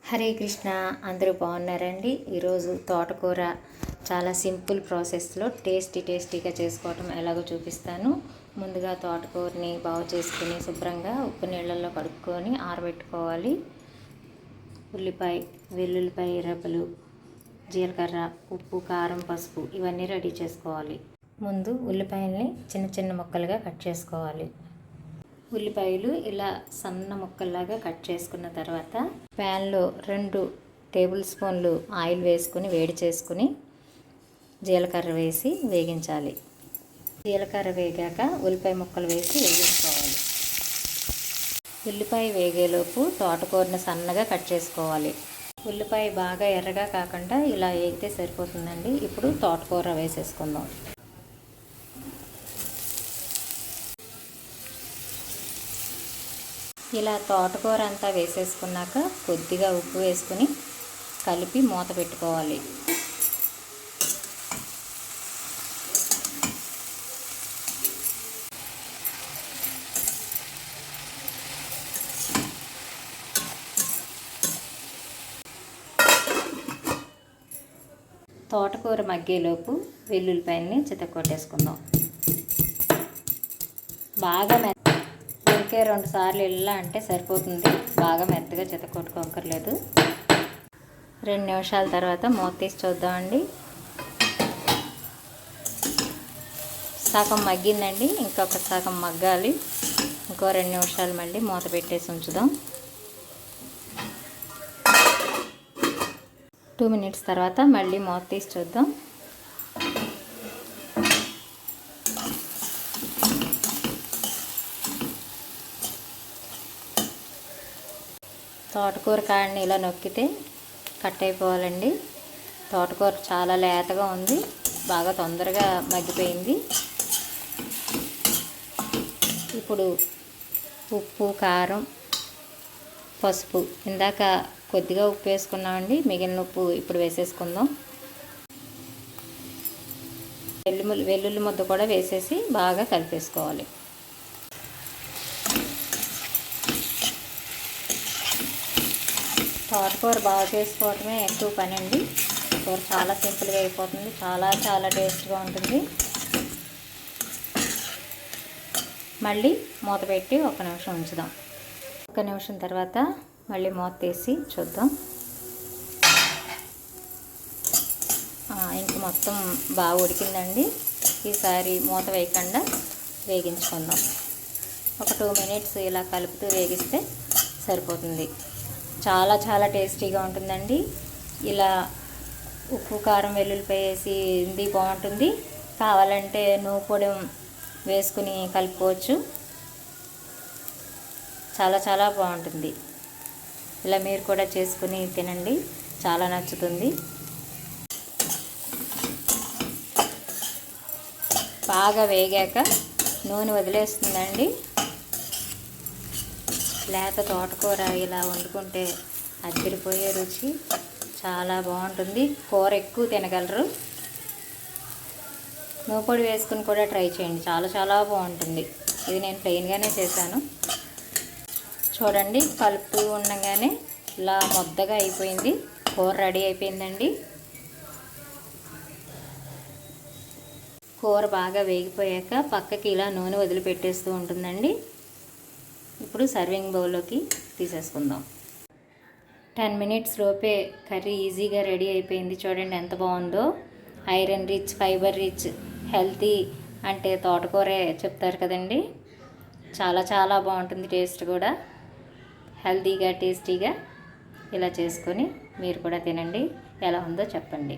హరే కృష్ణ. అందరూ బాగున్నారండి. ఈరోజు తోటకూర చాలా సింపుల్ ప్రాసెస్లో టేస్టీగా చేసుకోవటం ఎలాగో చూపిస్తాను. ముందుగా తోటకూరని బాగు చేసుకుని శుభ్రంగా ఉప్పు నీళ్ళల్లో కడుక్కొని ఆరబెట్టుకోవాలి. ఉల్లిపాయ, వెల్లుల్లిపాయ రెబ్బలు, జీలకర్ర, ఉప్పు, కారం, పసుపు ఇవన్నీ రెడీ చేసుకోవాలి. ముందు ఉల్లిపాయల్ని చిన్న ముక్కలుగా కట్ చేసుకోవాలి. ఉల్లిపాయలు ఇలా సన్న ముక్కల్లాగా కట్ చేసుకున్న తర్వాత ప్యాన్లో 2 టేబుల్ స్పూన్లు ఆయిల్ వేసుకుని వేడి చేసుకుని జీలకర్ర వేసి వేగించాలి. జీలకర్ర వేగాక ఉల్లిపాయ ముక్కలు వేసి వేగించుకోవాలి. ఉల్లిపాయ వేగేలోపు తోటకూరని సన్నగా కట్ చేసుకోవాలి. ఉల్లిపాయ బాగా ఎర్రగా కాకుండా ఇలా వేగితే సరిపోతుందండి. ఇప్పుడు తోటకూర వేసేసుకుందాం. ఇలా తోటకూర అంతా వేసేసుకున్నాక కొద్దిగా ఉప్పు వేసుకుని కలిపి మూత పెట్టుకోవాలి. తోటకూర మగ్గేలోపు వెల్లుల్లిపాయల్ని చితక్కొట్టేసుకుందాం. బాగా ఇంకే 2 సార్లు ఇలా అంటే సరిపోతుంది. బాగా మెత్తగా చితక్కొట్టుకోకర్లేదు. 2 నిమిషాల తర్వాత మూత తీసి చూద్దామండి. సగం మగ్గిందండి. ఇంకొక సగం మగ్గాలి. ఇంకో 2 నిమిషాలు మళ్ళీ మూత పెట్టేసి ఉంచుదాం. 2 మినిట్స్ తర్వాత మళ్ళీ మూత తీసి చూద్దాం. తోటకూర కాడని ఇలా నొక్కితే కట్ అయిపోవాలండి. తోటకూర చాలా లేతగా ఉంది. బాగా తొందరగా మగ్గిపోయింది. ఇప్పుడు ఉప్పు, కారం, పసుపు, ఇందాక కొద్దిగా ఉప్పు వేసుకున్నామండి. మిగిలిన ఉప్పు ఇప్పుడు వేసేసుకుందాం. వెల్లుల్లి ముద్ద కూడా వేసేసి బాగా కలిపేసుకోవాలి. తోటకూర బాగా చేసుకోవటమే ఎక్కువ పని అండి. కూర చాలా సింపుల్గా అయిపోతుంది. చాలా టేస్ట్గా ఉంటుంది. మళ్ళీ మూత పెట్టి 1 నిమిషం ఉంచుదాం. 1 నిమిషం తర్వాత మళ్ళీ మూత తీసి చూద్దాం. ఇంక మొత్తం బాగా ఉడికిందండి. ఈసారి మూత వేయకుండా వేగించుకుందాం. ఒక 2 మినిట్స్ ఇలా కలుపుతూ వేగిస్తే సరిపోతుంది. చాలా టేస్టీగా ఉంటుందండి. ఇలా ఉప్పు, కారం, వెల్లుల్లిపాయ వేసి ఇది బాగుంటుంది. కావాలంటే నువ్వు పొడి వేసుకుని కలుపుకోవచ్చు. చాలా బాగుంటుంది. ఇలా మీరు కూడా చేసుకుని తినండి. చాలా నచ్చుతుంది. బాగా వేగాక నూనె వదిలేస్తుందండి. లేత తోటకూర ఇలా వండుకుంటే అదిరిపోయే రుచి. చాలా బాగుంటుంది. కూర ఎక్కువ తినగలరు. నూపొడి వేసుకుని కూడా ట్రై చేయండి. చాలా బాగుంటుంది. ఇది నేను ప్లెయిన్గానే చేశాను. చూడండి, కలుపుతూ ఉండగానే ఇలా ముద్దగా అయిపోయింది. కూర రెడీ అయిపోయిందండి. కూర బాగా వేగిపోయాక పక్కకి ఇలా నూనె వదిలిపెట్టేస్తూ ఉంటుందండి. ఇప్పుడు సర్వింగ్ బౌల్లోకి తీసేసుకుందాం. 10 మినిట్స్ లోపే కర్రీ ఈజీగా రెడీ అయిపోయింది. చూడండి ఎంత బాగుందో. Iron rich, fibre rich, healthy అంటే తోటకూరే చెప్తారు కదండి. చాలా బాగుంటుంది. టేస్ట్ కూడా హెల్తీగా, టేస్టీగా ఇలా చేసుకొని మీరు కూడా తినండి. ఎలా ఉందో చెప్పండి.